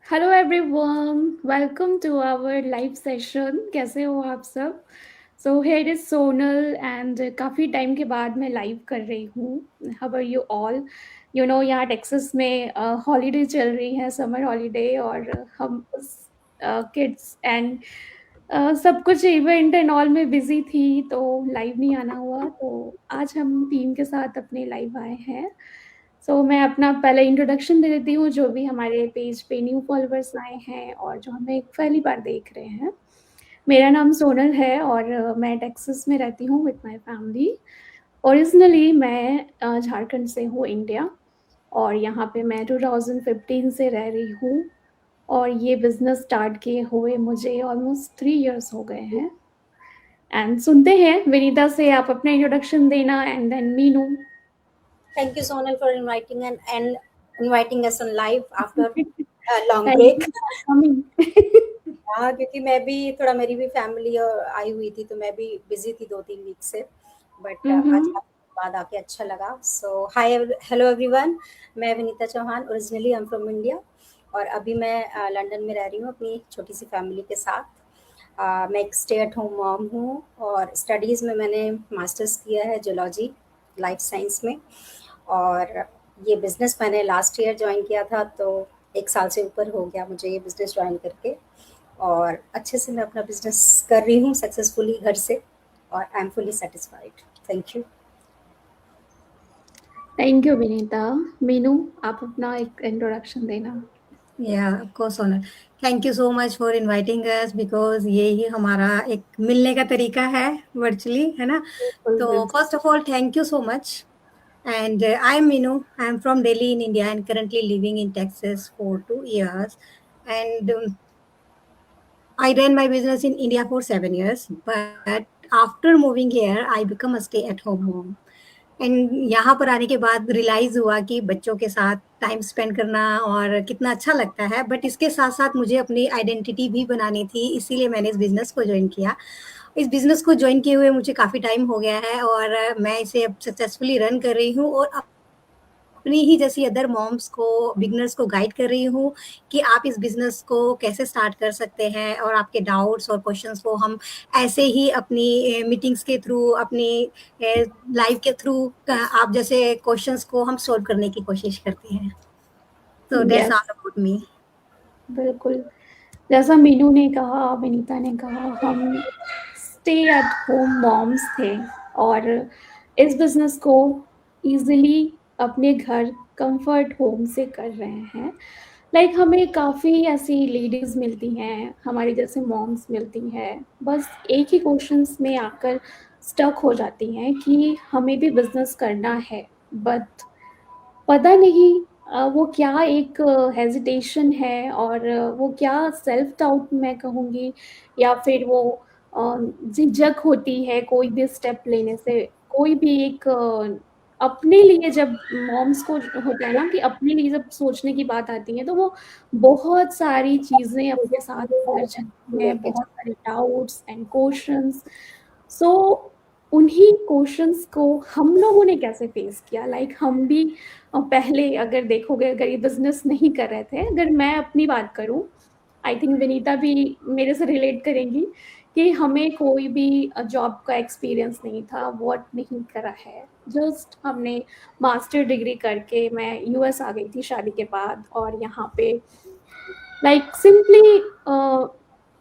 Hello everyone, welcome to our live session. कैसे हो आप सब? So here is Sonal and काफ़ी टाइम के बाद मैं लाइव कर रही हूँ। How are you all? यहाँ टेक्सास में हॉलीडे चल रही है, समर हॉलीडे, और हम उस किड्स एंड सब कुछ इवेंट एंड ऑल में बिजी थी, तो लाइव नहीं आना हुआ। तो आज हम टीम के साथ अपने लाइव आए हैं। मैं अपना पहले इंट्रोडक्शन दे देती हूँ, जो भी हमारे पेज पे न्यू फॉलोअर्स आए हैं और जो हमें पहली बार देख रहे हैं। मेरा नाम सोनल है और मैं टेक्सास में रहती हूँ विद माय फैमिली। ओरिजिनली मैं झारखंड से हूँ, इंडिया। और यहाँ पे मैं 2015 से रह रही हूँ। और ये बिज़नेस स्टार्ट किए हुए मुझे ऑलमोस्ट 3 इयर्स हो गए हैं। एंड सुनते हैं विनीता से आप अपना इंट्रोडक्शन देना, and then Meenu. Thank you, Sonal, for inviting and inviting us on live after a long thank break. You for coming. हाँ, क्योंकि मैं भी थोड़ा मेरी भी फैमिली आई हुई थी तो मैं भी बिजी थी 2-3 वीक से बट आज आपके बाद आके अच्छा लगा। सो हाय हेलो एवरीवन, मैं Vinita Chauhan, originally I am from India और अभी मैं लंदन में रह रही हूँ अपनी छोटी सी फैमिली के साथ। मैं एक स्टे एट होम मॉम हूँ और स्टडीज़ में मैंने मास्टर्स किया है जूलॉजी लाइफ साइंस में। और ये बिज़नेस मैंने लास्ट ईयर जॉइन किया था तो 1 साल से ऊपर हो गया मुझे ये बिज़नेस जॉइन करके। और अच्छे से मैं अपना बिज़नेस कर रही हूँ सक्सेसफुली घर से और I am fully satisfied. Thank you. Thank you Vinita. Meenu, आप अपना एक इंट्रोडक्शन देना। या of course Sonal, thank you so much for inviting us because ये ही हमारा एक मिलने का तरीका है वर्चुअली, है ना। बिल्कुल तो बिल्कुल। First of all thank you so much and I am Meenu, I am from Delhi in India and currently living in Texas for 2 years and I ran my business in India for 7 years, but after moving here, I become a stay-at-home mom. And यहाँ पर आने के बाद realise हुआ कि बच्चों के साथ टाइम स्पेंड करना और कितना अच्छा लगता है, बट इसके साथ-साथ मुझे अपनी आइडेंटिटी भी बनानी थी, इसीलिए मैंने इस बिज़नेस को जॉइन किया। इस बिज़नेस को जॉइन किए हुए मुझे काफ़ी टाइम हो गया है और मैं इसे अब सक्सेसफुली रन कर रही हूँ और अपनी ही जैसी अदर मॉम्स को, बिगिनर्स को गाइड कर रही हूँ कि आप इस बिज़नेस को कैसे स्टार्ट कर सकते हैं और आपके डाउट्स और क्वेश्चंस को हम ऐसे ही अपनी मीटिंग्स के थ्रू, अपनी लाइव के थ्रू आप जैसे क्वेश्चंस को हम सॉल्व करने की कोशिश करते हैं। तो that's yes, all about me. बिल्कुल। जैसा मीनू ने कहा, विनीता ने कहा, हम स्टे एट होम मॉम्स थे और इस बिज़नेस को इजीली अपने घर कंफर्ट होम से कर रहे हैं। हमें काफ़ी ऐसी लेडीज़ मिलती हैं, हमारी जैसे मॉम्स मिलती हैं, बस एक ही क्वेश्चंस में आकर स्टक हो जाती हैं कि हमें भी बिज़नेस करना है, बट पता नहीं वो क्या एक हेजिटेशन है, और वो क्या सेल्फ डाउट मैं कहूँगी, या फिर वो झिझक होती है कोई भी स्टेप लेने से। कोई भी एक अपने लिए जब मॉम्स को होता है ना कि अपने लिए जब सोचने की बात आती है, तो वो बहुत सारी चीज़ें अपने साथ लेकर चलती हैं, लेके बहुत सारे डाउट्स एंड क्वेश्चंस। सो उन्हीं क्वेश्चंस को हम लोगों ने कैसे फेस किया? हम भी पहले अगर देखोगे, अगर ये बिज़नेस नहीं कर रहे थे, अगर मैं अपनी बात करूँ, आई थिंक विनीता भी मेरे से रिलेट करेंगी कि हमें कोई भी जॉब का एक्सपीरियंस नहीं था, वर्क नहीं करा है। जस्ट हमने मास्टर डिग्री करके मैं यूएस आ गई थी शादी के बाद, और यहाँ पे सिंपली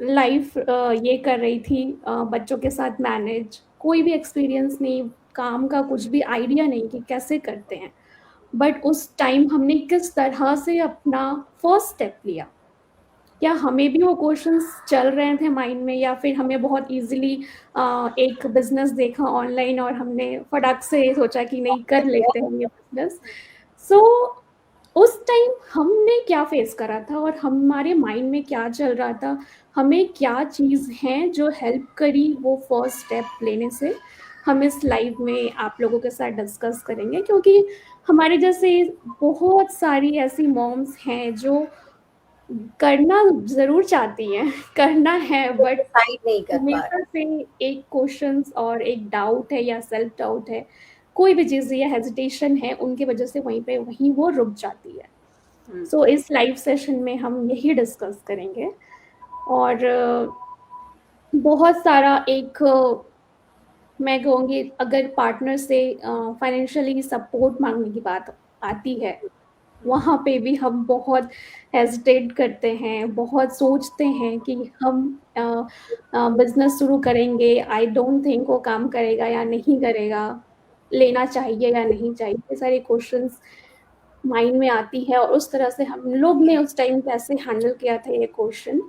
लाइफ ये कर रही थी, बच्चों के साथ मैनेज। कोई भी एक्सपीरियंस नहीं, काम का कुछ भी आइडिया नहीं कि कैसे करते हैं। बट उस टाइम हमने किस तरह से अपना फर्स्ट स्टेप लिया, क्या हमें भी वो क्वेश्चंस चल रहे थे माइंड में, या फिर हमें बहुत इजीली एक बिजनेस देखा ऑनलाइन और हमने फटाक से सोचा कि नहीं, कर लेते हैं ये बिजनेस। सो उस टाइम हमने क्या फेस करा था और हमारे माइंड में क्या चल रहा था, हमें क्या चीज़ हैं जो हेल्प करी वो फर्स्ट स्टेप लेने से, हम इस लाइव में आप लोगों के साथ डिस्कस करेंगे। क्योंकि हमारे जैसे बहुत सारी ऐसी मॉम्स हैं जो करना ज़रूर चाहती हैं, करना है, बट डिसाइड नहीं कर पा हमेशा रहे। से एक क्वेश्चंस और एक डाउट है या सेल्फ डाउट है, कोई भी चीज़ या हेजिटेशन है, उनकी वजह से वहीं पे वहीं वो रुक जाती है। सो इस लाइव सेशन में हम यही डिस्कस करेंगे। और बहुत सारा एक मैं कहूँगी, अगर पार्टनर से फाइनेंशियली सपोर्ट मांगने की बात आती है, वहाँ पे भी हम बहुत हेजिटेट करते हैं, बहुत सोचते हैं कि हम बिजनेस शुरू करेंगे, आई डोंट थिंक वो काम करेगा या नहीं करेगा, लेना चाहिए या नहीं चाहिए, ये सारे क्वेश्चंस माइंड में आती है। और उस तरह से हम लोग ने उस टाइम कैसे हैंडल किया था ये क्वेश्चन।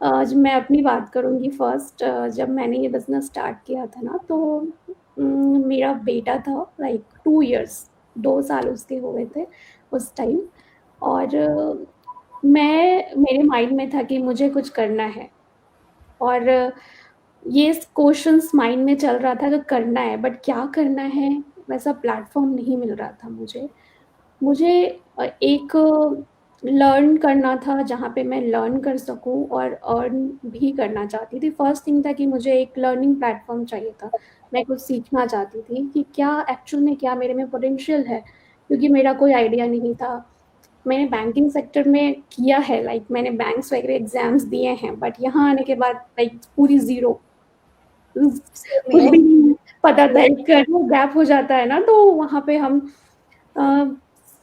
जब मैं अपनी बात करूँगी फर्स्ट, जब मैंने ये बिज़नेस स्टार्ट किया था ना, तो मेरा बेटा था, लाइक 2 इयर्स, 2 साल उसके हुए थे उस टाइम। और मेरे माइंड में था कि मुझे कुछ करना है, और ये क्वेश्चंस माइंड में चल रहा था कि करना है, बट क्या करना है वैसा प्लेटफॉर्म नहीं मिल रहा था मुझे एक लर्न करना था जहाँ पे मैं लर्न कर सकूँ और अर्न भी करना चाहती थी। फर्स्ट थिंग था कि मुझे एक लर्निंग प्लेटफॉर्म चाहिए था। मैं कुछ सीखना चाहती थी कि क्या एक्चुअल में क्या मेरे में पोटेंशियल है, क्योंकि मेरा कोई आइडिया नहीं था। मैंने बैंकिंग सेक्टर में किया है, लाइक मैंने बैंक्स वगैरह एग्जाम्स दिए हैं, बट यहाँ आने के बाद लाइक पूरी ज़ीरो, कुछ भी नहीं पता था। एक गैप हो जाता है ना, तो वहाँ पे हम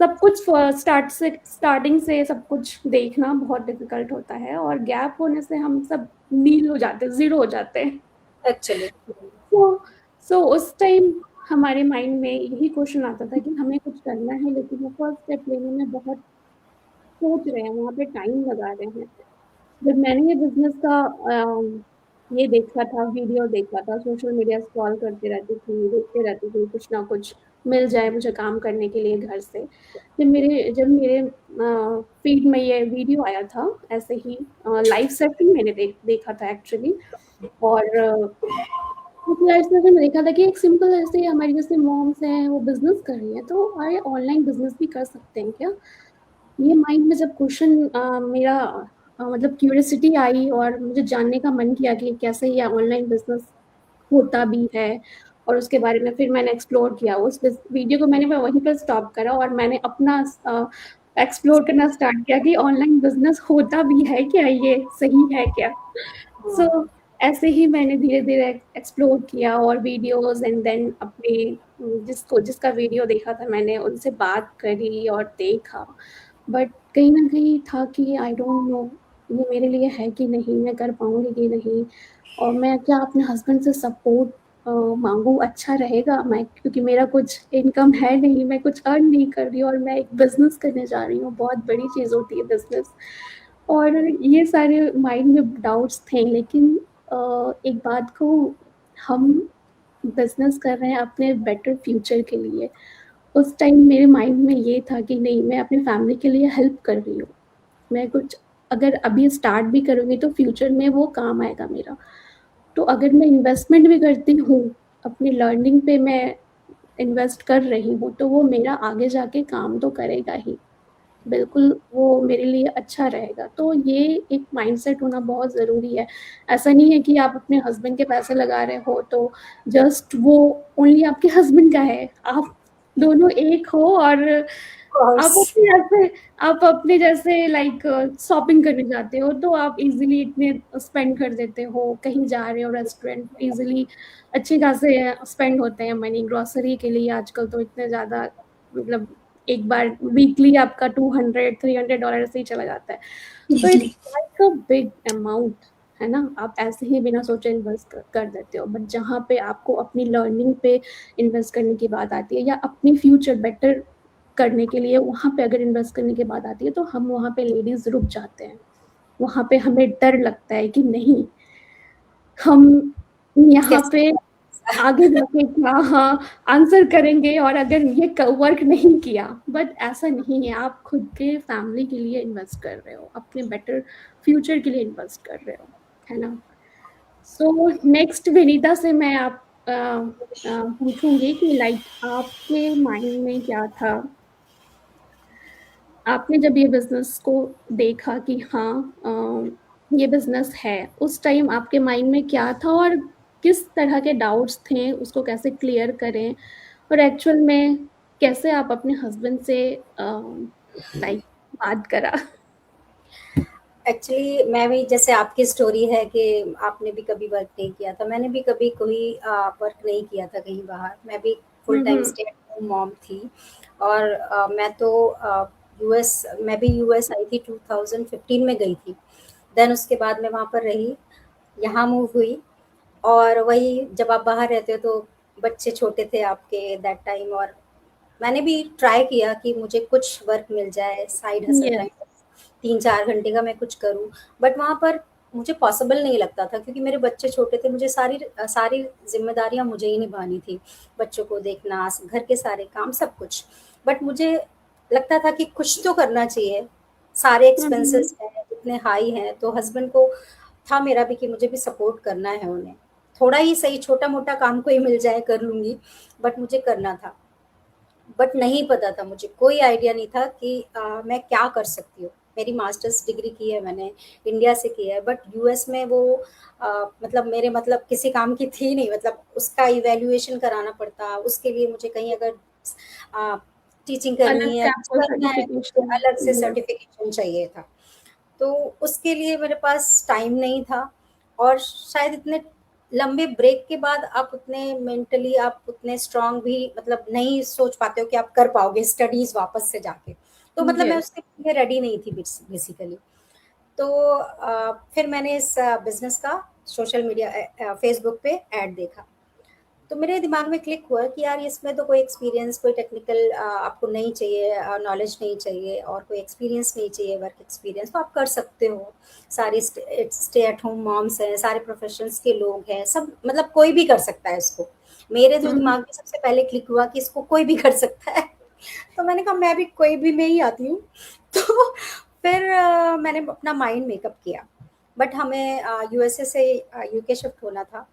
सब कुछ स्टार्टिंग से सब कुछ देखना बहुत डिफिकल्ट होता है, और गैप होने से हम सब नील हो जाते हैं, ज़ीरो हो जाते हैं एक्चुअली। सो उस टाइम हमारे माइंड में यही क्वेश्चन आता था कि हमें कुछ करना है, लेकिन वो फर्स्ट स्टेप लेने में बहुत सोच रहे हैं, वहाँ पे टाइम लगा रहे हैं। जब मैंने ये बिजनेस का ये देखा था, वीडियो देखा था, सोशल मीडिया स्क्रॉल करते रहती थी, देखते रहती थी, कुछ ना कुछ मिल जाए मुझे काम करने के लिए घर से। जब मेरे फीड में ये वीडियो आया था, ऐसे ही लाइव सेशन मैंने देखा था एक्चुअली। और लाइव सेशन में देखा था कि एक सिंपल ऐसे हमारी जैसे मॉम्स हैं, वो बिजनेस कर रही हैं, तो अरे ऑनलाइन बिजनेस भी कर सकते हैं क्या? ये माइंड में जब क्वेश्चन मेरा मतलब क्यूरियोसिटी आई, और मुझे जानने का मन किया कि कैसे ये ऑनलाइन बिजनेस होता भी है, और उसके बारे में फिर मैंने एक्सप्लोर किया। उस वीडियो को मैंने वहीं पर स्टॉप करा, और मैंने अपना एक्सप्लोर करना स्टार्ट किया कि ऑनलाइन बिजनेस होता भी है क्या, ये सही है क्या। सो ऐसे ही मैंने धीरे धीरे एक्सप्लोर किया और वीडियोस, एंड देन अपने जिसका वीडियो देखा था मैंने उनसे बात करी और देखा। बट कहीं न कहीं था कि आई डोंट नो ये मेरे लिए है कि नहीं, मैं कर पाऊँगी कि नहीं, और मैं क्या अपने हस्बैंड से सपोर्ट माँगूँ, अच्छा रहेगा? मैं, क्योंकि मेरा कुछ इनकम है नहीं, मैं कुछ अर्न नहीं कर रही हूँ, और मैं एक बिज़नेस करने जा रही हूँ, बहुत बड़ी चीज़ होती है बिज़नेस। और ये सारे माइंड में डाउट्स थे, लेकिन एक बात कहूँ, हम बिज़नेस कर रहे हैं अपने बेटर फ्यूचर के लिए। उस टाइम मेरे माइंड में ये था कि नहीं, मैं अपनी फैमिली के लिए हेल्प कर रही हूँ। मैं कुछ अगर अभी स्टार्ट भी करूँगी तो फ्यूचर में वो काम आएगा मेरा। तो अगर मैं इन्वेस्टमेंट भी करती हूँ, अपनी लर्निंग पे मैं इन्वेस्ट कर रही हूँ, तो वो मेरा आगे जाके काम तो करेगा ही। बिल्कुल, वो मेरे लिए अच्छा रहेगा। तो ये एक माइंडसेट होना बहुत ज़रूरी है। ऐसा नहीं है कि आप अपने हस्बैंड के पैसे लगा रहे हो तो जस्ट वो ओनली आपके हस्बैंड का है। आप दोनों एक हो, और आप अपने जैसे लाइक शॉपिंग करने जाते हो, तो आप इज़िली इतने स्पेंड कर देते हो, कहीं जा रहे हो रेस्टोरेंट, इज़िली अच्छे खासे स्पेंड होते हैं मनी। ग्रोसरी के लिए आजकल तो इतने ज़्यादा, मतलब एक बार वीकली आपका $200-300 से ही चला जाता है। तो it's like a big amount, है ना? आप ऐसे ही बिना सोचे इन्वेस्ट कर देते हो। बट जहाँ पे आपको अपनी लर्निंग पे इन्वेस्ट करने की बात आती है, या अपनी फ्यूचर बेटर करने के लिए वहाँ पे अगर इन्वेस्ट करने की बात आती है, तो हम वहाँ पे लेडीज़ रुक जाते हैं। वहाँ पे हमें डर लगता है कि नहीं, हम यहाँ पे आगे जाके क्या, हाँ, आंसर करेंगे, और अगर ये वर्क नहीं किया। बट ऐसा नहीं है, आप खुद के फैमिली के लिए इन्वेस्ट कर रहे हो, अपने बेटर फ्यूचर के लिए इन्वेस्ट कर रहे हो, है ना? सो नेक्स्ट विनीता से मैं पूछूंगी कि लाइक आपके माइंड में क्या था, आपने जब ये बिजनेस को देखा कि हाँ, ये बिजनेस है, उस टाइम आपके माइंड में क्या था, और किस तरह के डाउट्स थे, उसको कैसे क्लियर करें, और एक्चुअल में कैसे आप अपने हस्बैंड से लाइक बात करा। एक्चुअली मैं भी, जैसे आपकी स्टोरी है कि आपने भी कभी वर्क नहीं किया था, मैंने भी कभी कोई वर्क नहीं किया था कहीं बाहर। मैं भी full time hmm. Stay at home mom थी। और मैं तो यूएस मैं भी यूएस आई थी, 2015 में गई थी। देन उसके बाद मैं वहाँ पर रही, यहाँ मूव हुई। और वही, जब आप बाहर रहते हो तो बच्चे छोटे थे आपके दैट टाइम, और मैंने भी ट्राई किया कि मुझे कुछ वर्क मिल जाए, साइड हसल यस। टाइम, 3-4 घंटे का मैं कुछ करूँ। बट वहाँ पर मुझे पॉसिबल नहीं लगता था, क्योंकि मेरे बच्चे छोटे थे, मुझे सारी ज़िम्मेदारियाँ मुझे ही निभानी थी। बच्चों को देखना, घर के सारे काम, सब कुछ। बट मुझे लगता था कि कुछ तो करना चाहिए, सारे हम्म। एक्सपेंसेस हैं, इतने हाई हैं, तो हस्बैंड को था मेरा भी कि मुझे भी सपोर्ट करना है उन्हें। थोड़ा ही सही, छोटा-मोटा काम कोई मिल जाए कर लूँगी, बट मुझे करना था। बट नहीं पता था, मुझे कोई आइडिया नहीं था कि मैं क्या कर सकती हूँ। मेरी मास्टर्स डिग्री की है मैंने, इंडिया से की है, बट यूएस में वो मतलब मेरे मतलब किसी काम की थी नहीं। मतलब उसका इवैल्यूएशन कराना पड़ता, उसके लिए मुझे कहीं अगर टीचिंग अलग करनी है, से कुछ आपको करना है, तो मुझे सर्टिफिकेशन। अलग से यस। सर्टिफिकेशन चाहिए था। तो उसके लिए मेरे पास टाइम नहीं था। और शायद इतने लंबे ब्रेक के बाद आप उतने मेंटली आप उतने स्ट्रांग भी मतलब नहीं सोच पाते हो कि आप कर पाओगे स्टडीज वापस से जाके। तो मतलब मैं यस। उसके लिए रेडी नहीं थी बेसिकली। तो फिर मैंने इस बिजनेस का सोशल मीडिया फेसबुक पे ऐड देखा। तो मेरे दिमाग में क्लिक हुआ कि यार इसमें तो कोई एक्सपीरियंस, कोई टेक्निकल आपको नहीं चाहिए, नॉलेज नहीं चाहिए, और कोई एक्सपीरियंस नहीं चाहिए, वर्क एक्सपीरियंस तो आप कर सकते हो। सारी स्टे एट होम मॉम्स हैं, सारे प्रोफेशंस के लोग हैं, सब मतलब कोई भी कर सकता है इसको। मेरे जो हम्म। दिमाग में सबसे पहले क्लिक हुआ कि इसको कोई भी कर सकता है। तो मैंने कहा मैं भी कोई भी में ही आती हूँ। तो फिर मैंने अपना माइंड मेकअप किया। बट हमें यूएसए से यूके शिफ्ट होना था।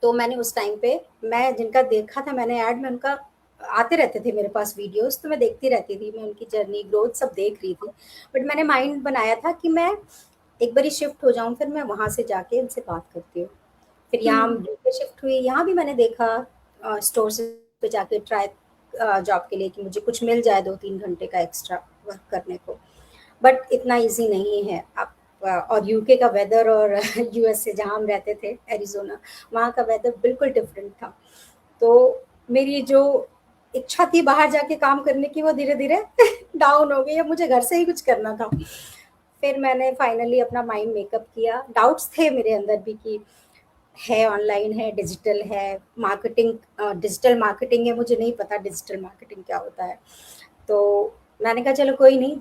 तो मैंने उस टाइम पे, मैं जिनका देखा था मैंने ऐड में, उनका आते रहते थे मेरे पास वीडियोस, तो मैं देखती रहती थी, मैं उनकी जर्नी ग्रोथ सब देख रही थी। बट मैंने माइंड बनाया था कि मैं एक बारी शिफ्ट हो जाऊं, फिर मैं वहां से जाके उनसे बात करती हूँ। फिर यहाँ हम्म। यूके शिफ्ट हुई, यहाँ भी मैंने देखा स्टोर पे जाके ट्राई जॉब के लिए कि मुझे कुछ मिल जाए 2-3 घंटे का एक्स्ट्रा वर्क करने को। बट इतना इजी नहीं है आप। और यूके का वेदर और यूएस से जहाँ हम रहते थे एरिजोना, वहाँ का वेदर बिल्कुल डिफरेंट था। तो मेरी जो इच्छा थी बाहर जाके काम करने की, वो धीरे धीरे डाउन हो गई। अब मुझे घर से ही कुछ करना था। फिर मैंने फाइनली अपना माइंड मेकअप किया। डाउट्स थे मेरे अंदर भी कि है ऑनलाइन, है डिजिटल, है मार्केटिंग, डिजिटल मार्केटिंग है, मुझे नहीं पता डिजिटल मार्केटिंग क्या होता है। तो मैंने कहा चलो कोई नहीं,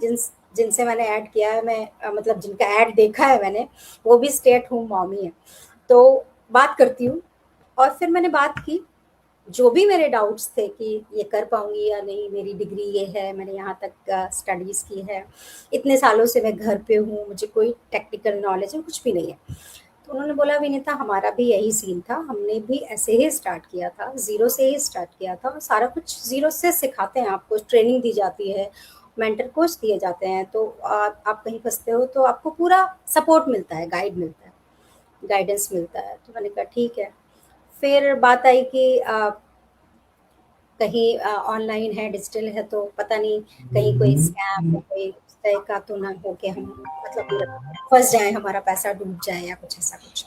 जिनसे मैंने ऐड किया है, मैं मतलब जिनका ऐड देखा है मैंने, वो भी स्टे एट होम मॉम ही है, तो बात करती हूँ। और फिर मैंने बात की, जो भी मेरे डाउट्स थे कि ये कर पाऊंगी या नहीं, मेरी डिग्री ये है, मैंने यहाँ तक स्टडीज़ की है, इतने सालों से मैं घर पे हूँ, मुझे कोई टेक्निकल नॉलेज है कुछ भी नहीं है। तो उन्होंने बोला विनीता, हमारा भी यही सीन था, हमने भी ऐसे ही स्टार्ट किया था, ज़ीरो से ही स्टार्ट किया था, और सारा कुछ ज़ीरो से सिखाते हैं आपको, ट्रेनिंग दी जाती है, मेंटर कोच दिए जाते हैं। तो आप कहीं फंसते हो तो आपको पूरा सपोर्ट मिलता है, गाइड मिलता है, गाइडेंस मिलता है। तो मैंने कहा ठीक है। फिर बात आई कि कहीं ऑनलाइन है, डिजिटल है, तो पता नहीं कहीं कोई स्कैम या कोई उस तरह का तो ना हो कि हम मतलब फँस जाएँ, हमारा पैसा डूब जाए या कुछ ऐसा कुछ।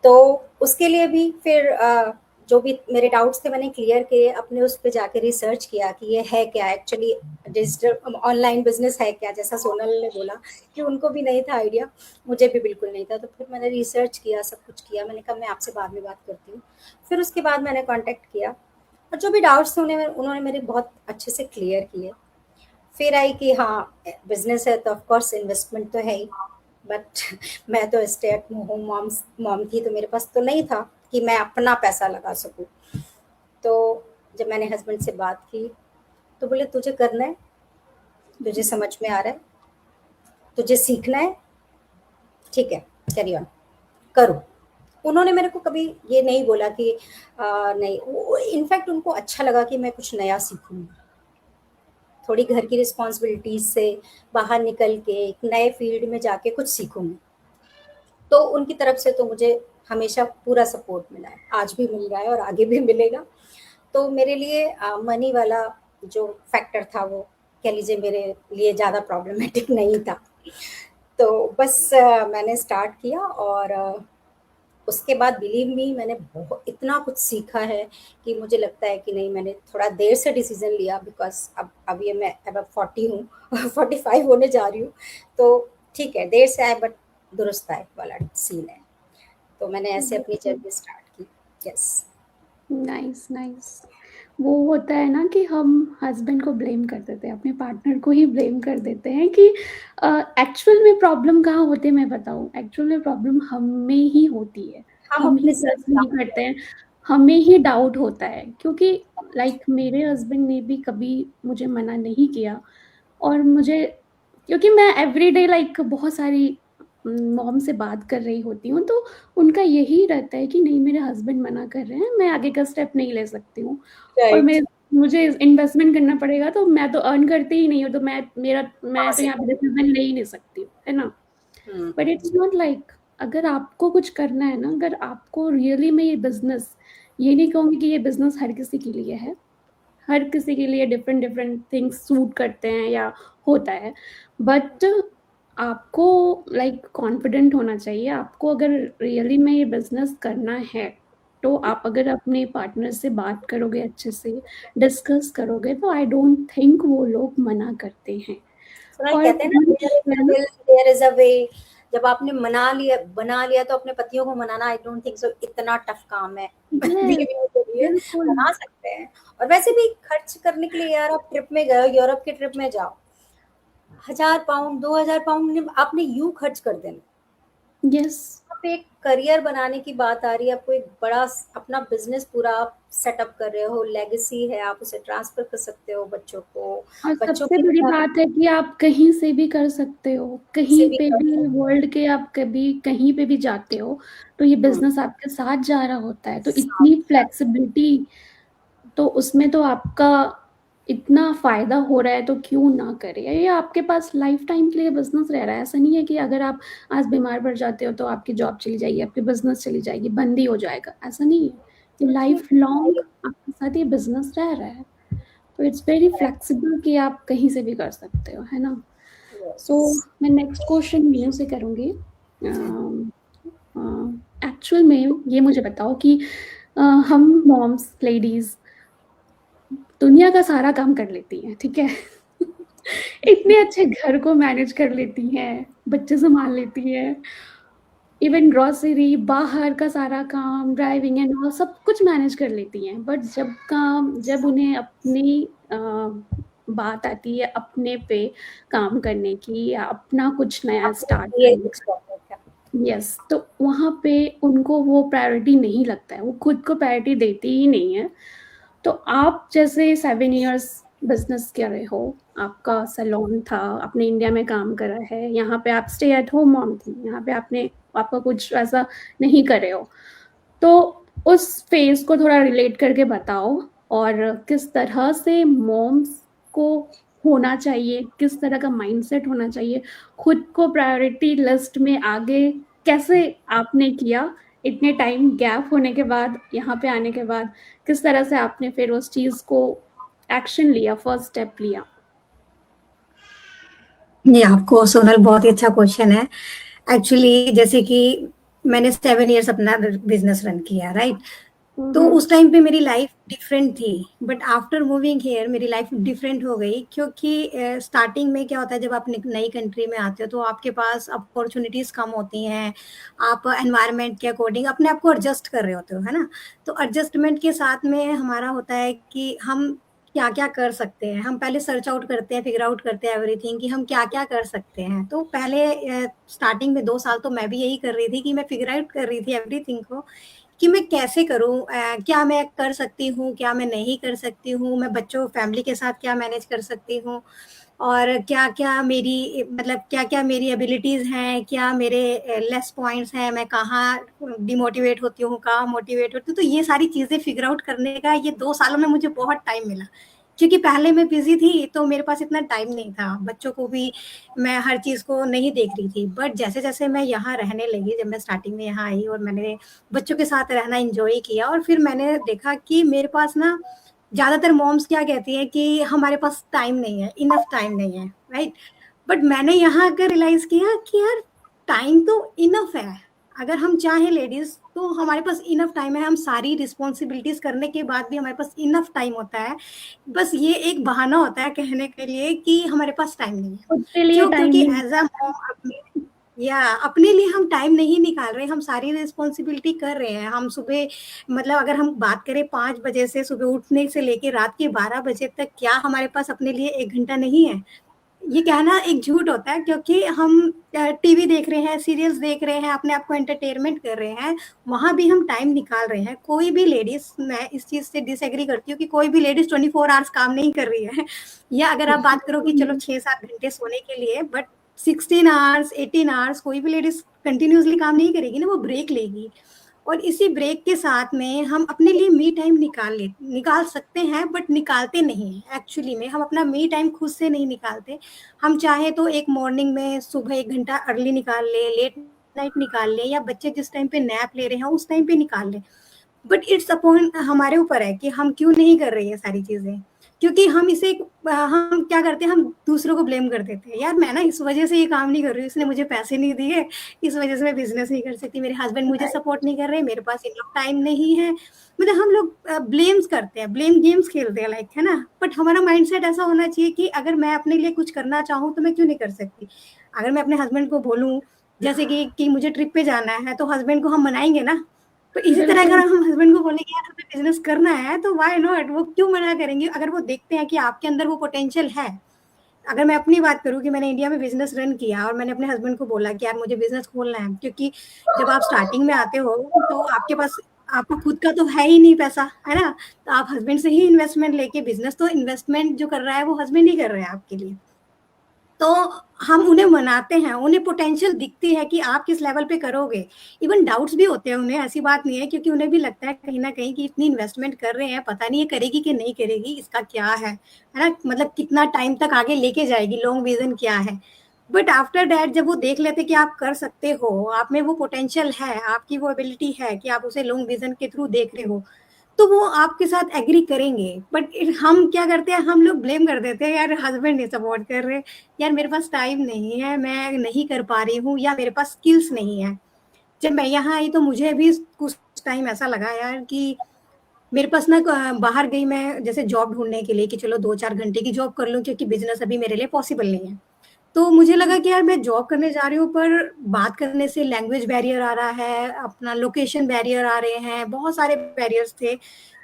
तो उसके लिए भी फिर जो भी मेरे डाउट्स थे मैंने क्लियर किए, अपने उस पे जाके रिसर्च किया कि ये है क्या एक्चुअली, डिजिटल ऑनलाइन बिज़नेस है क्या? जैसा सोनल ने बोला कि उनको भी नहीं था आइडिया, मुझे भी बिल्कुल नहीं था। तो फिर मैंने रिसर्च किया, सब कुछ किया। मैंने कहा मैं आपसे बाद में बात करती हूँ। फिर उसके बाद मैंने कॉन्टैक्ट किया, और जो भी डाउट्स थे उन्होंने मेरे बहुत अच्छे से क्लियर किए। फिर आई कि हाँ, बिज़नेस है तो ऑफ कोर्स इन्वेस्टमेंट तो है ही। बट मैं तो स्टे एट होम मॉम थी, तो मेरे पास तो नहीं था कि मैं अपना पैसा लगा सकूँ। तो जब मैंने हस्बैंड से बात की, तो बोले तुझे करना है, तुझे समझ में आ रहा है, तुझे सीखना है, ठीक है, कैरी ऑन, करो। उन्होंने मेरे को कभी ये नहीं बोला कि नहीं, इनफैक्ट उनको अच्छा लगा कि मैं कुछ नया सीखूँ, थोड़ी घर की रिस्पॉन्सिबिलिटीज से बाहर निकल के एक नए फील्ड में जाके कुछ सीखूँ। तो उनकी तरफ से तो मुझे हमेशा पूरा सपोर्ट मिला है, आज भी मिल रहा है और आगे भी मिलेगा। तो मेरे लिए मनी वाला जो फैक्टर था वो कह लीजिए मेरे लिए ज़्यादा प्रॉब्लमेटिक नहीं था। तो बस मैंने स्टार्ट किया और उसके बाद बिलीव मी मैंने इतना कुछ सीखा है कि मुझे लगता है कि नहीं, मैंने थोड़ा देर से डिसीजन लिया, बिकॉज अब ये मैं अब 40 हूँ 45 होने जा रही हूँ, तो ठीक है देर से आए बट दुरुस्त आए वाला सीन है। तो मैंने ऐसे अपनी जर्नी स्टार्ट की। यस। Nice nice. वो होता है ना कि हम हस्बैंड को ब्लेम कर देते हैं, अपने पार्टनर को ही ब्लेम कर देते हैं कि एक्चुअल में प्रॉब्लम कहाँ होती है मैं बताऊँ, एक्चुअल में प्रॉब्लम हम में ही होती है। हम हम ही अपने सेल्फ ट्रस्ट नहीं करते हैं, हमें ही डाउट होता है, क्योंकि लाइक मेरे हस्बैंड ने भी कभी मुझे मना नहीं किया। और मुझे, क्योंकि मैं एवरीडे लाइक बहुत सारी मॉम से बात कर रही होती हूँ, तो उनका यही रहता है कि नहीं मेरे हस्बैंड मना कर रहे हैं, मैं आगे का स्टेप नहीं ले सकती हूँ। और राइट। मुझे इन्वेस्टमेंट करना पड़ेगा, तो मैं तो अर्न करती ही नहीं हूँ, तो मैं कहाँ तो से यहाँ पे डिसीजन ले ही नहीं सकती हूँ, है ना। हम्म। बट इट्स नॉट लाइक, अगर आपको कुछ करना है ना, अगर आपको रियली में ये बिजनेस, ये नहीं कहूँगी कि ये बिजनेस हर किसी के लिए है, हर किसी के लिए डिफरेंट डिफरेंट थिंग्स सूट करते हैं या होता है, बट आपको लाइक कॉन्फिडेंट होना चाहिए। आपको अगर रियली में ये बिजनेस करना है, तो आप अगर अपने पार्टनर से बात करोगे, अच्छे से डिस्कस करोगे, तो आई डोंट थिंक वो लोग मना करते हैं। सुना और कहते हैं ना, there is a will there is a way. जब आपने बना लिया तो अपने पतियों को मनाना, आई डोंट थिंक सो इतना टफ काम है यस, बीवियों के लिए। बिल्कुल। मना सकते हैं। और वैसे भी खर्च करने के लिए यार, आप ट्रिप में गए हो, यूरोप के ट्रिप में जाओ, 1000 पाउंड 2000 पाउंड आपने यूं खर्च कर देना। यस, आप एक करियर बनाने की बात आ रही है, आपको एक बड़ा अपना बिजनेस पूरा आप सेटअप कर रहे हो, लेगेसी है, आप उसे ट्रांसफर कर सकते हो बच्चों को, और बच्चों सबसे की बड़ी बात है कि आप कहीं से भी कर सकते हो, से कहीं भी पे कर भी सकते वर्ल्ड के, आप कभी कहीं पे भी जाते हो, तो ये हो। बिजनेस आपके साथ जा रहा होता है, तो साथ इतनी साथ फ्लेक्सिबिलिटी, तो उसमें तो आपका इतना फायदा हो रहा है, तो क्यों ना करे। ये आपके पास लाइफ टाइम के लिए बिजनेस रह रहा है। ऐसा नहीं है कि अगर आप आज बीमार पड़ जाते हो तो आपकी जॉब चली जाएगी, आपकी बिजनेस चली जाएगी, बंद ही हो जाएगा, ऐसा नहीं है। ये कुछ नहीं लाइफ लॉन्ग आपके साथ ये बिजनेस रह रहा है, तो इट्स वेरी फ्लेक्सिबल कि आप कहीं से भी कर सकते हो, है ना। यस। सो मैं नेक्स्ट क्वेश्चन मीनू से करूँगी। एक्चुअल में ये मुझे बताओ कि हम मॉम्स लेडीज दुनिया का सारा काम कर लेती हैं, ठीक है इतने अच्छे घर को मैनेज कर लेती हैं, बच्चे संभाल लेती हैं, इवन ग्रोसरी, बाहर का सारा काम, ड्राइविंग एंड ऑल सब कुछ मैनेज कर लेती हैं, बट जब उन्हें अपनी बात आती है अपने पे काम करने की, या अपना कुछ नया अपने स्टार्ट लिए करने कुछ करने का। का, यस, तो वहाँ पे उनको वो प्रायोरिटी नहीं लगता है, वो खुद को प्रायोरिटी देती ही नहीं है। तो आप जैसे 7 इयर्स बिजनेस कर रहे हो, आपका सैलून था, आपने इंडिया में काम करा है, यहाँ पे आप स्टे एट होम मॉम थी, यहाँ पे आपका कुछ ऐसा नहीं कर रहे हो, तो उस फेज को थोड़ा रिलेट करके बताओ, और किस तरह से मॉम्स को होना चाहिए, किस तरह का माइंडसेट होना चाहिए, खुद को प्रायोरिटी लिस्ट में आगे कैसे आपने किया, इतने टाइम गैप होने के बाद, यहाँ पे आने के बाद, किस तरह से आपने फिर उस चीज को एक्शन लिया, फर्स्ट स्टेप लिया। ये आपको सोनल बहुत ही अच्छा क्वेश्चन है। एक्चुअली जैसे कि मैंने 7 इयर्स अपना बिजनेस रन किया, राइट। तो हम्म। उस टाइम पे मेरी लाइफ डिफरेंट थी, बट आफ्टर मूविंग हियर मेरी लाइफ डिफरेंट हो गई, क्योंकि स्टार्टिंग में क्या होता है, जब आप नई कंट्री में आते हो तो आपके पास अपॉर्चुनिटीज कम होती हैं, आप एनवायरनमेंट के अकॉर्डिंग अपने आप को एडजस्ट कर रहे होते हो, है ना। तो एडजस्टमेंट के साथ में हमारा होता है कि हम क्या क्या कर सकते हैं, हम पहले सर्च आउट करते हैं, फिगर आउट करते हैं एवरीथिंग कि हम क्या क्या कर सकते हैं। तो पहले स्टार्टिंग में 2 साल तो मैं भी यही कर रही थी कि मैं फिगर आउट कर रही थी एवरीथिंग को, कि मैं कैसे करूँ, क्या मैं कर सकती हूँ, क्या मैं नहीं कर सकती हूँ, मैं बच्चों फैमिली के साथ क्या मैनेज कर सकती हूँ, और क्या-क्या मेरी मतलब क्या-क्या मेरी एबिलिटीज़ हैं, क्या मेरे लेस पॉइंट्स हैं, मैं कहाँ डिमोटिवेट होती हूँ, कहाँ मोटिवेट होती हूँ। तो ये सारी चीज़ें फिगर आउट करने का ये 2 सालों में मुझे बहुत टाइम मिला, क्योंकि पहले मैं बिज़ी थी, तो मेरे पास इतना टाइम नहीं था। बच्चों को भी मैं हर चीज़ को नहीं देख रही थी। बट जैसे-जैसे मैं यहाँ रहने लगी, जब मैं स्टार्टिंग में यहाँ आई और मैंने बच्चों के साथ रहना एन्जॉय किया, और फिर मैंने देखा कि मेरे पास ना ज्यादातर मॉम्स क्या कहती है कि हमारे पास टाइम नहीं है, इनफ टाइम नहीं है, राइट? बट मैंने यहाँ आकर रियलाइज किया कि यार टाइम तो इनफ है। अगर हम चाहें लेडीज तो हमारे पास इनफ टाइम है, हम सारी रिस्पॉन्सिबिलिटीज करने के बाद भी हमारे पास इनफ टाइम होता है। बस ये एक बहाना होता है कहने के लिए कि हमारे पास टाइम नहीं है। खुद के लिए क्यों? टाइम क्योंकि नहीं। एज अ मॉम या अपने लिए हम टाइम नहीं निकाल रहे, हम सारी रिस्पॉन्सिबिलिटी कर रहे हैं। हम सुबह, मतलब अगर हम बात करें 5 बजे से सुबह उठने से लेके रात के 12 बजे तक, क्या हमारे पास अपने लिए 1 घंटा नहीं है? ये कहना एक झूठ होता है, क्योंकि हम टीवी देख रहे हैं, सीरियल्स देख रहे हैं, अपने आप को एंटरटेनमेंट कर रहे हैं, वहां भी हम टाइम निकाल रहे हैं। कोई भी लेडीज, मैं इस चीज से डिसएग्री करती हूँ कि कोई भी लेडीज 24 आवर्स काम नहीं कर रही है। या अगर आप बात करो कि चलो 6-7 घंटे सोने के लिए, बट 16 आवर्स 18 आवर्स कोई भी लेडीज कंटिन्यूसली काम नहीं करेगी ना, वो ब्रेक लेगी। और इसी ब्रेक के साथ में हम अपने लिए मी टाइम निकाल सकते हैं, बट निकालते नहीं हैं। एक्चुअली में हम अपना मी टाइम खुद से नहीं निकालते। हम चाहे तो एक मॉर्निंग में सुबह 1 घंटा अर्ली निकाल ले, लेट नाइट निकाल ले, या बच्चे जिस टाइम पे नैप ले रहे हैं उस टाइम पे निकाल ले। बट इट्स अपॉन हमारे ऊपर है कि हम क्यों नहीं कर रहे ये सारी चीजें। क्योंकि हम इसे हम क्या करते हैं, हम दूसरों को ब्लेम कर देते हैं। यार मैं ना इस वजह से ये काम नहीं कर रही हूँ, इसने मुझे पैसे नहीं दिए, इस वजह से मैं बिजनेस नहीं कर सकती, मेरे हस्बैंड मुझे सपोर्ट नहीं कर रहे, मेरे पास इनफ टाइम नहीं है। मतलब हम लोग ब्लेम्स करते हैं, ब्लेम गेम्स खेलते हैं, लाइक, है ना? बट हमारा माइंडसेट ऐसा होना चाहिए कि अगर मैं अपने लिए कुछ करना चाहूँ तो मैं क्यों नहीं कर सकती। अगर मैं अपने हस्बैंड को बोलूँ जैसे कि मुझे ट्रिप पे जाना है, तो हस्बैंड को हम मनाएंगे ना। तो इसी तरह अगर बिल्कुल। हम हस्बैंड को बोलेंगे यार हमें बिजनेस करना है, तो व्हाई नॉट, वो क्यों मना करेंगे अगर वो देखते हैं कि आपके अंदर वो पोटेंशियल है। अगर मैं अपनी बात करूँ कि मैंने इंडिया में बिजनेस रन किया और मैंने अपने हस्बैंड को बोला कि यार मुझे बिजनेस खोलना है, क्योंकि जब आप स्टार्टिंग में आते हो तो आपके पास आपका खुद का तो है ही नहीं पैसा, है ना? तो आप हस्बैंड से ही इन्वेस्टमेंट लेके, बिजनेस तो इन्वेस्टमेंट जो कर रहा है वो हस्बैंड ही कर रहे हैं आपके लिए। तो हम उन्हें मनाते हैं, उन्हें पोटेंशियल दिखती है कि आप किस लेवल पे करोगे। इवन डाउट्स भी होते हैं उन्हें, ऐसी बात नहीं है, क्योंकि उन्हें भी लगता है कहीं ना कहीं कि इतनी इन्वेस्टमेंट कर रहे हैं, पता नहीं ये करेगी कि नहीं करेगी, इसका क्या है ना? मतलब कितना टाइम तक आगे लेके जाएगी, लॉन्ग विजन क्या है। बट आफ्टर दैट जब वो देख लेते कि आप कर सकते हो, आप में वो पोटेंशियल है, आपकी वो एबिलिटी है कि आप उसे लॉन्ग विजन के थ्रू देख रहे हो, तो वो आपके साथ एग्री करेंगे। बट हम क्या करते हैं, हम लोग ब्लेम कर देते हैं, यार हस्बैंड नहीं सपोर्ट कर रहे, यार मेरे पास टाइम नहीं है, मैं नहीं कर पा रही हूँ, या मेरे पास स्किल्स नहीं है। जब मैं यहाँ आई तो मुझे भी कुछ टाइम ऐसा लगा यार कि मेरे पास ना बाहर गई मैं जैसे जॉब ढूंढने के लिए कि चलो 2-4 घंटे की जॉब कर लूँ, क्योंकि बिजनेस अभी मेरे लिए पॉसिबल नहीं है। तो मुझे लगा कि यार मैं जॉब करने जा रही हूँ, पर बात करने से लैंग्वेज बैरियर आ रहा है, अपना लोकेशन बैरियर आ रहे हैं, बहुत सारे बैरियर्स थे।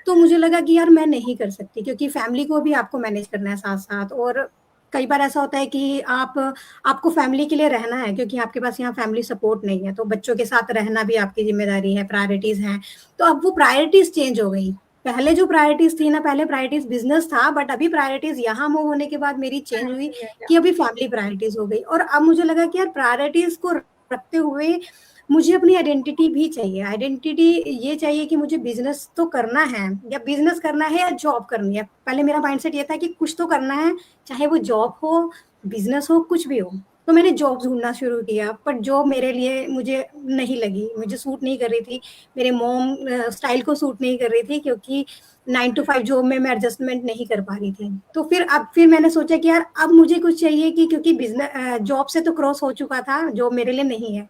तो मुझे लगा कि यार मैं नहीं कर सकती, क्योंकि फैमिली को भी आपको मैनेज करना है साथ साथ। और कई बार ऐसा होता है कि आपको फैमिली के लिए रहना है, क्योंकि आपके पास यहाँ फैमिली सपोर्ट नहीं है, तो बच्चों के साथ रहना भी आपकी जिम्मेदारी है, प्रायोरिटीज हैं। तो अब वो प्रायोरिटीज चेंज हो गई। पहले जो प्रायोरिटीज थी ना, पहले प्रायोरिटीज बिजनेस था, बट अभी प्रायोरिटीज यहाँ मूव होने के बाद मेरी चेंज हुई कि अभी फैमिली प्रायोरिटीज हो गई। और अब मुझे लगा कि यार प्रायोरिटीज को रखते हुए मुझे अपनी आइडेंटिटी भी चाहिए। आइडेंटिटी ये चाहिए कि मुझे बिजनेस तो करना है, या बिजनेस करना है या जॉब करनी है। पहले मेरा माइंडसेट ये था कि कुछ तो करना है, चाहे वो जॉब हो, बिजनेस हो, कुछ भी हो। तो मैंने जॉब ढूंढना शुरू किया, पर जॉब मेरे लिए मुझे नहीं लगी, मुझे सूट नहीं कर रही थी, मेरे मोम स्टाइल को सूट नहीं कर रही थी, क्योंकि 9 to 5 जॉब में मैं एडजस्टमेंट नहीं कर पा रही थी। तो फिर मैंने सोचा कि यार अब मुझे कुछ चाहिए, कि क्योंकि बिजनेस जॉब से तो क्रॉस हो चुका था, जॉब मेरे लिए नहीं है।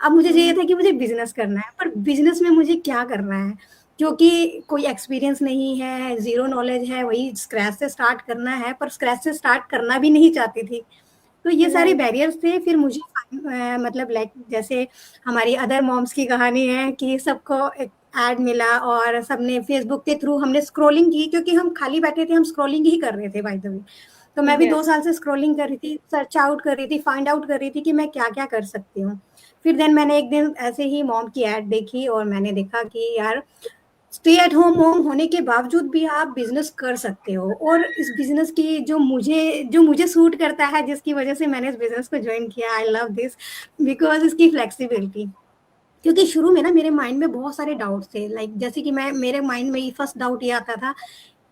अब मुझे चाहिए था कि मुझे बिजनेस करना है, पर बिजनेस में मुझे क्या करना है, क्योंकि कोई एक्सपीरियंस नहीं है, जीरो नॉलेज है, वही स्क्रैच से स्टार्ट करना है, पर स्क्रैच से स्टार्ट करना भी नहीं चाहती थी। तो ये सारे राइट। बैरियर्स थे। फिर मुझे मतलब लाइक जैसे हमारी अदर मॉम्स की कहानी है कि सबको एक एड मिला और सबने फेसबुक के थ्रू हमने स्क्रॉलिंग की, क्योंकि हम खाली बैठे थे, हम स्क्रॉलिंग ही कर रहे थे बाय द वे। तो मैं भी यस। 2 साल से स्क्रॉलिंग कर रही थी, सर्च आउट कर रही थी, फाइंड आउट कर रही थी कि मैं क्या क्या कर सकती हूँ। फिर देन मैंने एक दिन ऐसे ही मॉम की एड देखी और मैंने देखा कि यार स्टे एट होम मॉम होने के बावजूद भी आप बिजनेस कर सकते हो। और इस बिजनेस की जो मुझे सूट करता है, जिसकी वजह से मैंने इस बिजनेस को ज्वाइन किया, आई लव दिस, बिकॉज इसकी फ्लेक्सिबिलिटी। क्योंकि शुरू में ना मेरे माइंड में बहुत सारे डाउट्स थे, लाइक जैसे कि मेरे माइंड में फर्स्ट डाउट ये आता था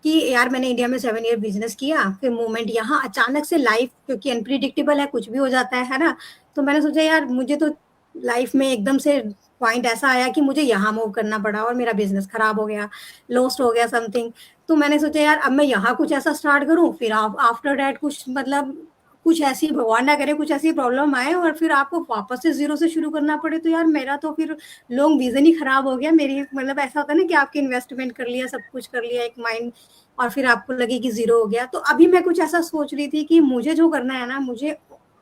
कि यार मैंने इंडिया में 7 ईयर बिजनेस किया, फिर मूवमेंट यहाँ, अचानक से लाइफ क्योंकि अनप्रिडिक्टेबल है, कुछ भी हो जाता है ना। तो मैंने सोचा यार मुझे तो लाइफ में एकदम से पॉइंट ऐसा आया कि मुझे यहाँ मूव करना पड़ा और मेरा बिजनेस खराब हो गया, लॉस्ट हो गया समथिंग। तो मैंने सोचा यार अब मैं यहाँ कुछ ऐसा स्टार्ट करूँ, फिर आफ्टर डैट कुछ मतलब कुछ ऐसी, भगवान ना करे कुछ ऐसी प्रॉब्लम आए और फिर आपको वापस से जीरो से शुरू करना पड़े, तो यार मेरा तो फिर लॉन्ग विजन ही खराब हो गया मेरी। मतलब ऐसा होता है ना कि आपके इन्वेस्टमेंट कर लिया, सब कुछ कर लिया, एक माइंड, और फिर आपको लगे कि जीरो हो गया। तो अभी मैं कुछ ऐसा सोच रही थी कि मुझे जो करना है ना, मुझे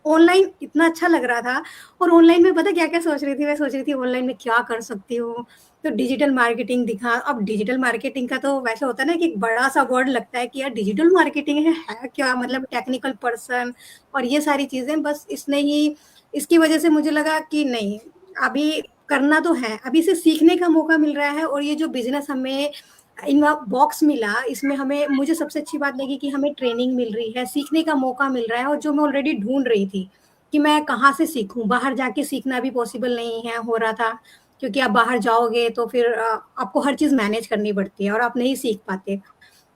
ऑनलाइन इतना अच्छा लग रहा था, और ऑनलाइन में पता क्या क्या सोच रही थी, मैं सोच रही थी ऑनलाइन में क्या कर सकती हूँ। तो डिजिटल मार्केटिंग दिखा। अब डिजिटल मार्केटिंग का तो वैसे होता है ना कि एक बड़ा सा वर्ड लगता है कि यार डिजिटल मार्केटिंग है क्या, मतलब टेक्निकल पर्सन और ये सारी चीजें, बस इसने ही, इसकी वजह से मुझे लगा कि नहीं, अभी करना तो है, अभी से सीखने का मौका मिल रहा है। और ये जो बिजनेस हमें इन बॉक्स मिला, इसमें हमें, मुझे सबसे अच्छी बात लगी कि हमें ट्रेनिंग मिल रही है, सीखने का मौका मिल रहा है, और जो मैं ऑलरेडी ढूंढ रही थी कि मैं कहाँ से सीखूं, बाहर जाके सीखना भी पॉसिबल नहीं है हो रहा था, क्योंकि आप बाहर जाओगे तो फिर आपको हर चीज मैनेज करनी पड़ती है और आप नहीं सीख पाते।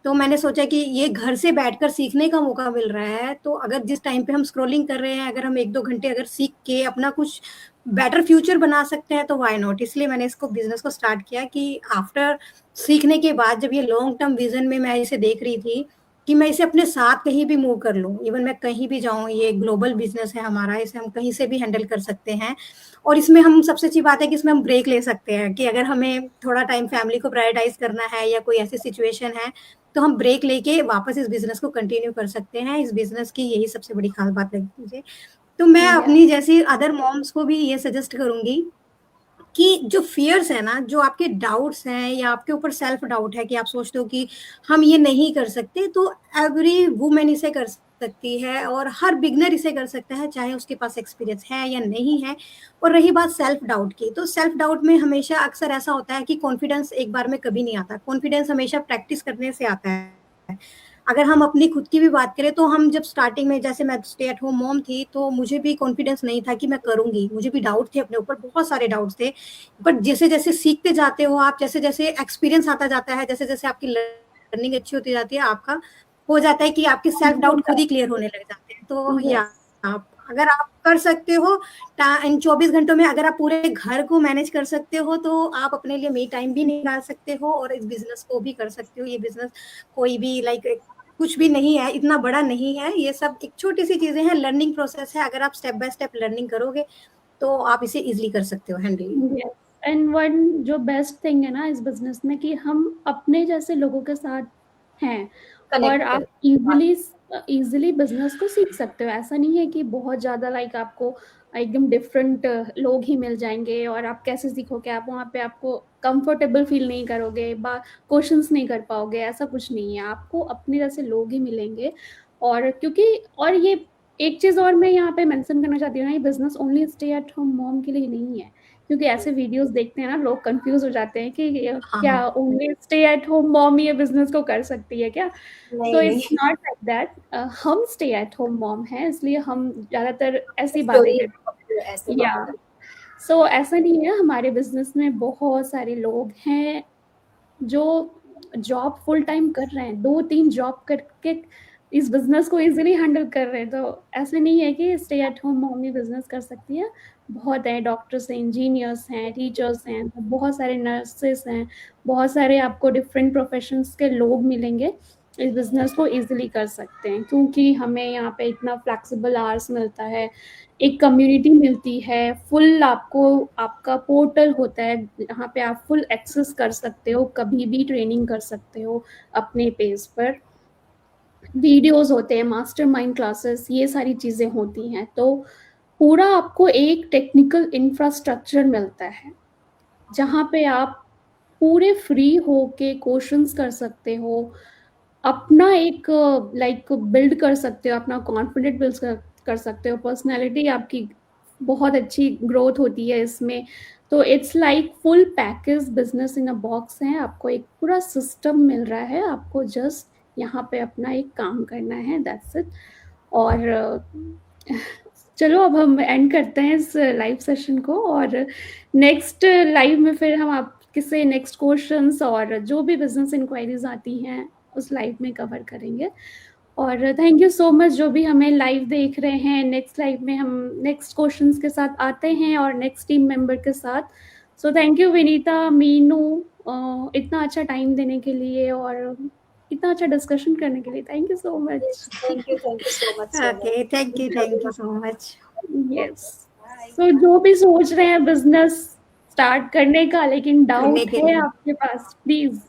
तो मैंने सोचा कि ये घर से बैठकर सीखने का मौका मिल रहा है, तो अगर जिस टाइम पे हम स्क्रॉलिंग कर रहे हैं, अगर हम 1-2 घंटे अगर सीख के अपना कुछ बेटर फ्यूचर बना सकते हैं तो व्हाई नॉट। इसलिए मैंने इसको, बिजनेस को स्टार्ट किया कि आफ्टर सीखने के बाद, जब ये लॉन्ग टर्म विजन में मैं इसे देख रही थी कि मैं इसे अपने साथ कहीं भी मूव कर लूँ, इवन मैं कहीं भी जाऊँ, ये ग्लोबल बिजनेस है हमारा, इसे हम कहीं से भी हैंडल कर सकते हैं। और इसमें हम, सबसे अच्छी बात है कि इसमें हम ब्रेक ले सकते हैं कि अगर हमें थोड़ा टाइम फैमिली को प्रायोरिटाइज करना है या कोई ऐसी सिचुएशन है, तो हम ब्रेक लेके वापस इस बिजनेस को कंटिन्यू कर सकते हैं। इस बिजनेस की यही सबसे बड़ी खास बात लगी मुझे। तो मैं या अपनी जैसी अदर मॉम्स को भी ये सजेस्ट करूंगी कि जो फियर्स है ना, जो आपके डाउट्स हैं या आपके ऊपर सेल्फ डाउट है कि आप सोचते हो कि हम ये नहीं कर सकते, तो एवरी वुमेन इसे कर सकती है और हर बिगनर इसे कर सकता है, चाहे उसके पास एक्सपीरियंस है या नहीं है। और रही बात सेल्फ डाउट की, तो सेल्फ डाउट में हमेशा अक्सर ऐसा होता है कि कॉन्फिडेंस एक बार में कभी नहीं आता, कॉन्फिडेंस हमेशा प्रैक्टिस करने से आता है। अगर हम अपनी खुद की भी बात करें, तो हम जब स्टार्टिंग में, जैसे मैं स्टे एट होम मॉम थी, तो मुझे भी कॉन्फिडेंस नहीं था कि मैं करूंगी, मुझे भी डाउट थे अपने ऊपर, बहुत सारे डाउट्स थे। बट जैसे जैसे सीखते जाते हो आप, जैसे जैसे एक्सपीरियंस आता जाता है, जैसे जैसे आपकी लर्निंग अच्छी होती जाती है, आपका हो जाता है कि आपके सेल्फ डाउट खुद ही क्लियर होने लग जाते हैं। तो या यस आप, अगर आप कर सकते हो इन 24 घंटों में, अगर आप पूरे घर को मैनेज कर सकते हो, तो आप अपने लिए मी टाइम भी निकाल सकते हो और इस बिजनेस को भी कर सकते हो। ये बिजनेस कोई भी लाइक कुछ भी नहीं है, इतना बड़ा नहीं है, ये सब एक छोटी सी चीजें हैं, लर्निंग प्रोसेस है। अगर आप स्टेप बाय स्टेप लर्निंग करोगे तो आप इसे इजिली कर सकते हो हैंडल। यस एंड वन जो बेस्ट थिंग है ना इस बिजनेस में कि हम अपने जैसे लोगों के साथ हैं और कनेक्ट आप कर। इजीली इजीली बिजनेस को सीख सकते हो। ऐसा नहीं है कि बहुत ज्यादा लाइक आपको एकदम डिफरेंट लोग ही मिल जाएंगे और आप कैसे सीखोगे, आप वहाँ पे आपको कंफर्टेबल फील नहीं करोगे, क्वेश्चंस नहीं कर पाओगे, ऐसा कुछ नहीं है, आपको अपने जैसे लोग ही मिलेंगे। और क्योंकि और ये एक चीज और मैं यहाँ पे मेंशन करना चाहती हूँ ना, ये business only stay at home mom के लिए नहीं है। क्योंकि ऐसे वीडियोस देखते हैं ना, लोग कंफ्यूज हो जाते हैं कि हाँ क्या हाँ। Only stay at home mom ये बिजनेस को कर सकती है क्या। सो नहीं नहीं, इट्स नॉट लाइक दैट। हम स्टे एट होम मॉम हैं, इसलिए हम ज्यादातर ऐसी बातें स्टोरी करते ऐसे हैं। या बातें कर। सो ऐसा नहीं है, हमारे बिजनेस में बहुत सारे लोग हैं जो जॉब फुल टाइम कर रहे हैं, 2-3 जॉब करके इस बिजनेस को इजीली हैंडल कर रहे हैं। तो ऐसे नहीं है कि stay at home mummy business कर सकती है। बहुत है, डॉक्टर्स हैं, इंजीनियर्स हैं, टीचर्स हैं, बहुत सारे नर्सेस हैं, बहुत सारे आपको डिफरेंट प्रोफेशंस के लोग मिलेंगे इस बिजनेस को इजीली कर सकते हैं, क्योंकि हमें यहाँ पे इतना फ्लेक्सिबल आवर्स मिलता है, एक कम्युनिटी मिलती है, फुल आपको आपका पोर्टल होता है जहाँ पे आप फुल एक्सेस कर सकते हो, कभी भी ट्रेनिंग कर सकते हो अपने पेज पर, वीडियोस होते हैं, मास्टरमाइंड क्लासेस, ये सारी चीज़ें होती हैं। तो पूरा आपको एक टेक्निकल इंफ्रास्ट्रक्चर मिलता है जहाँ पे आप पूरे फ्री होके क्वेश्चंस कर सकते हो, अपना एक लाइक बिल्ड कर सकते हो, अपना कॉन्फिडेंट बिल्ड कर सकते हो, पर्सनैलिटी आपकी बहुत अच्छी ग्रोथ होती है इसमें। तो it's like full package business in a box है, आपको एक पूरा सिस्टम मिल रहा है, आपको जस्ट यहाँ पे अपना एक काम करना है, दैट्स इट। और चलो अब हम एंड करते हैं इस लाइव सेशन को, और नेक्स्ट लाइव में फिर हम आपके से नेक्स्ट क्वेश्चंस और जो भी बिजनेस इंक्वायरीज आती हैं उस लाइव में कवर करेंगे। और थैंक यू सो मच जो भी हमें लाइव देख रहे हैं। नेक्स्ट लाइव में हम नेक्स्ट क्वेश्चंस के साथ आते हैं और नेक्स्ट टीम मेंबर के साथ। So thank you Vinita, Meenu, इतना अच्छा टाइम देने के लिए और इतना अच्छा डिस्कशन करने के लिए। Thank you so much. Thank you so much. Okay, thank you so much. Yes. So जो भी सोच रहे हैं बिजनेस स्टार्ट करने का लेकिन करने डाउट के है लिए आपके पास, प्लीज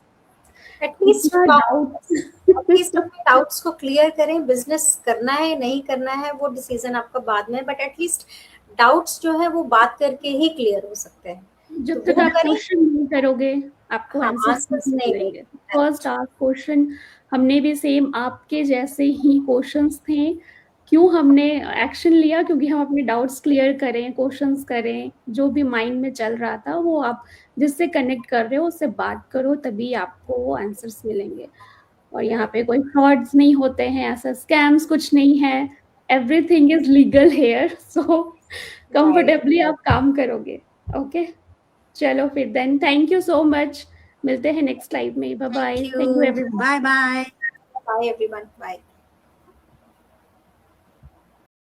एटलीस्ट डाउट एटलीस्ट अपने डाउट्स को क्लियर करें। बिजनेस करना है नहीं करना है वो डिसीजन आपका बाद में, बट एटलीस्ट डाउट्स जो है वो बात करके ही क्लियर हो सकते हैं। जब तो तक वो आप करें। क्वेश्चन नहीं करोगे आपको हाँ, आंसर्स आंसर्स नहीं नहीं मिलेंगे। मिलेंगे। First ask question. हमने भी सेम आपके जैसे ही क्वेश्चंस थे। क्यों हमने एक्शन लिया? क्योंकि हम अपने डाउट्स क्लियर करें, क्वेश्चंस करें, जो भी माइंड में चल रहा था वो आप जिससे कनेक्ट कर रहे हो उससे बात करो, तभी आपको वो आंसर्स मिलेंगे। और यहाँ पे कोई फ्रॉड्स नहीं होते हैं, ऐसा स्कैम्स कुछ नहीं है। Everything is legal here. So comfortably आप काम करोगे। ओके, चलो फिर then thank you so much. मिलते हैं नेक्स्ट लाइव में। Bye bye. thank thank you you. Everyone. Bye bye. Bye everyone, bye.